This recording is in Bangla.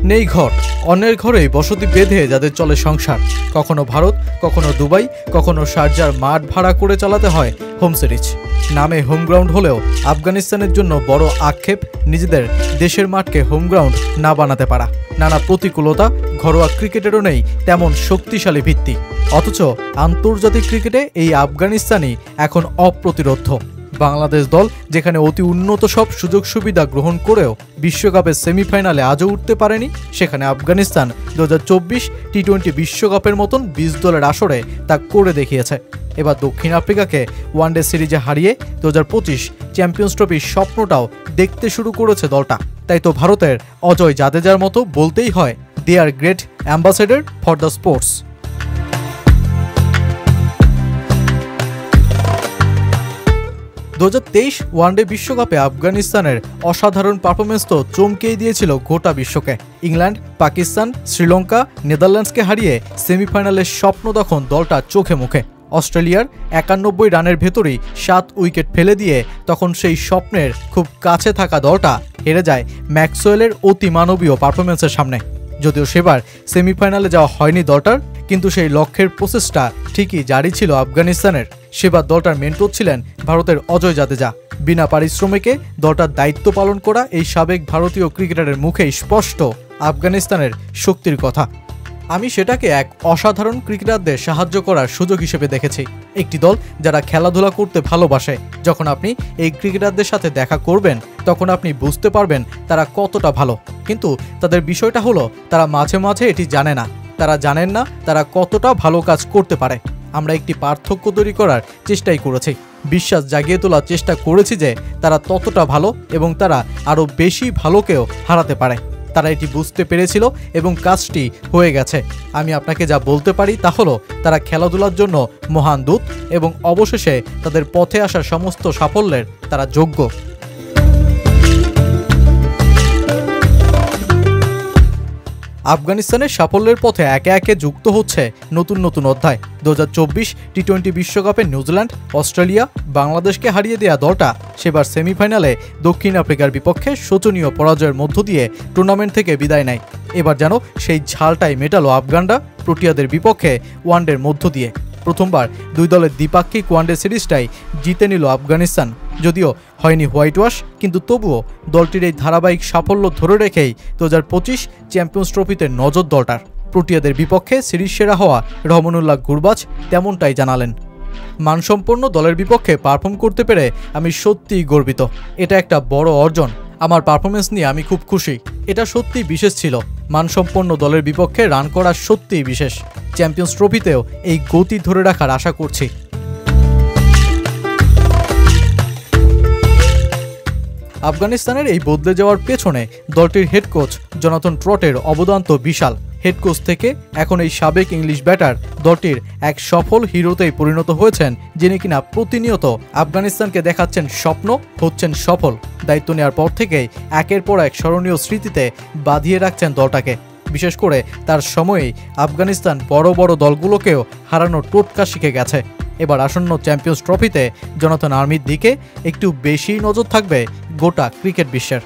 নেই ঘর, অন্যের ঘরেই বসতি বেঁধে যাদের চলে সংসার। কখনো ভারত, কখনো দুবাই, কখনো শারজার মাঠ ভাড়া করে চালাতে হয় হোম সিরিজ। নামে হোম গ্রাউন্ড হলেও আফগানিস্তানের জন্য বড় আক্ষেপ নিজেদের দেশের মাঠকে হোম গ্রাউন্ড না বানাতে পারা। নানা প্রতিকূলতা, ঘরোয়া ক্রিকেটেরও নেই তেমন শক্তিশালী ভিত্তি। অথচ আন্তর্জাতিক ক্রিকেটে এই আফগানিস্তানই এখন অপ্রতিরোধ্য। বাংলাদেশ দল যেখানে অতি উন্নত সব সুযোগ সুবিধা গ্রহণ করেও বিশ্বকাপের সেমিফাইনালে আজও উঠতে পারেনি, সেখানে আফগানিস্তান 2024 টি-20 বিশ্বকাপের মতন 20 দলের আসরে তা করে দেখিয়েছে। এবার দক্ষিণ আফ্রিকাকে ওয়ানডে সিরিজে হারিয়ে 2025 চ্যাম্পিয়ন্স ট্রফির স্বপ্নটাও দেখতে শুরু করেছে দলটা। তাই তো ভারতের অজয় জাদেজার মতো বলতেই হয়, they are great ambassador for the sports. 2023 one day বিশ্বকাপে আফগানিস্তানের অসাধারণ পারফরমেন্স তো চমকেই দিয়েছিল গোটা বিশ্বকে। ইংল্যান্ড, পাকিস্তান, শ্রীলঙ্কা, নেদারল্যান্ডসকে হারিয়ে সেমিফাইনালের স্বপ্ন তখন দলটা চোখে মুখে। অস্ট্রেলিয়ার 91 রানের ভেতরেই 7 উইকেট ফেলে দিয়ে তখন সেই স্বপ্নের খুব কাছে থাকা দলটা হেরে যায় ম্যাক্সওয়েলের অতি মানবীয় পারফরমেন্সের সামনে। যদিও সেবার সেমিফাইনালে যাওয়া হয়নি দলটার, কিন্তু সেই লক্ষ্যের প্রচেষ্টা ঠিকই জারি ছিল আফগানিস্তানের। সেবার দলটার মেন্টর ছিলেন ভারতের অজয় জাদেজা। বিনা পারিশ্রমিকে দলটার দায়িত্ব পালন করা এই সাবেক ভারতীয় ক্রিকেটারের মুখেই স্পষ্ট আফগানিস্তানের শক্তির কথা। আমি সেটাকে এক অসাধারণ ক্রিকেটারদের সাহায্য করার সুযোগ হিসেবে দেখেছি। একটি দল যারা খেলাধুলা করতে ভালোবাসে, যখন আপনি এই ক্রিকেটারদের সাথে দেখা করবেন তখন আপনি বুঝতে পারবেন তারা কতটা ভালো। কিন্তু তাদের বিষয়টা হলো তারা মাঝে মাঝে এটি জানে না, তারা জানেন না তারা কতটা ভালো কাজ করতে পারে। আমরা একটি পার্থক্য তৈরি করার চেষ্টাই করেছি, বিশ্বাস জাগিয়ে তোলার চেষ্টা করেছি যে তারা ততটা ভালো এবং তারা আরও বেশি ভালোকেও হারাতে পারে। তারা এটি বুঝতে পেরেছিল এবং কাজটি হয়ে গেছে। আমি আপনাকে যা বলতে পারি তা হলো তারা খেলাধুলার জন্য মহান দূত এবং অবশেষে তাদের পথে আসা সমস্ত সাফল্যের তারা যোগ্য। আফগানিস্তানের সাফল্যের পথে একে একে যুক্ত হচ্ছে নতুন নতুন অধ্যায়। 2024 টি-20 বিশ্বকাপে নিউজিল্যান্ড, অস্ট্রেলিয়া, বাংলাদেশকে হারিয়ে দেয়া দলটা সেবার সেমিফাইনালে দক্ষিণ আফ্রিকার বিপক্ষে শোচনীয় পরাজয়ের মধ্য দিয়ে টুর্নামেন্ট থেকে বিদায় নেয়। এবার যেন সেই ঝালটাই মেটালো আফগানরা প্রোটিয়াদের বিপক্ষে ওয়ানডের মধ্য দিয়ে। প্রথমবার দুই দলের দ্বিপাক্ষিক ওয়ানডে সিরিজটাই জিতে নিল আফগানিস্তান। যদিও হয়নি হোয়াইট ওয়াশ, কিন্তু তবুও দলটির এই ধারাবাহিক সাফল্য ধরে রেখেই 2025 চ্যাম্পিয়ন্স ট্রফিতে নজর দলটার। প্রোটিয়াদের বিপক্ষে সিরিজ সেরা হওয়া রহমানুল্লাহ গুরবাজ তেমনটাই জানালেন। মানসম্পন্ন দলের বিপক্ষে পারফর্ম করতে পেরে আমি সত্যিই গর্বিত। এটা একটা বড় অর্জন। আমার পারফরমেন্স নিয়ে আমি খুব খুশি। এটা সত্যিই বিশেষ ছিল। মানসম্পন্ন দলের বিপক্ষে রান করা সত্যিই বিশেষ। চ্যাম্পিয়ন্স ট্রফিতেও এই গতি ধরে রাখার আশা করছি। আফগানিস্তানের এই বদলে যাওয়ার পেছনে দলটির হেড কোচ জোনাথন ট্রটের অবদান তো বিশাল। হেড কোচ থেকে এখন এই সাবেক ইংলিশ ব্যাটার দলটির এক সফল হিরোতেই পরিণত হয়েছেন, যিনি কিনা প্রতিনিয়ত আফগানিস্তানকে দেখাচ্ছেন স্বপ্ন, হচ্ছেন সফল। দায়িত্ব নেওয়ার পর থেকেই একের পর এক স্মরণীয় স্মৃতিতে বাঁধিয়ে রাখছেন দলটাকে। বিশেষ করে তার সময়েই আফগানিস্তান বড় বড় দলগুলোকেও হারানোর টোটকা শিখে গেছে। এবার আসন্ন চ্যাম্পিয়ন্স ট্রফিতে জোনাথন আর্মির দিকে একটু বেশি নজর থাকবে গোটা ক্রিকেট বিশ্বের।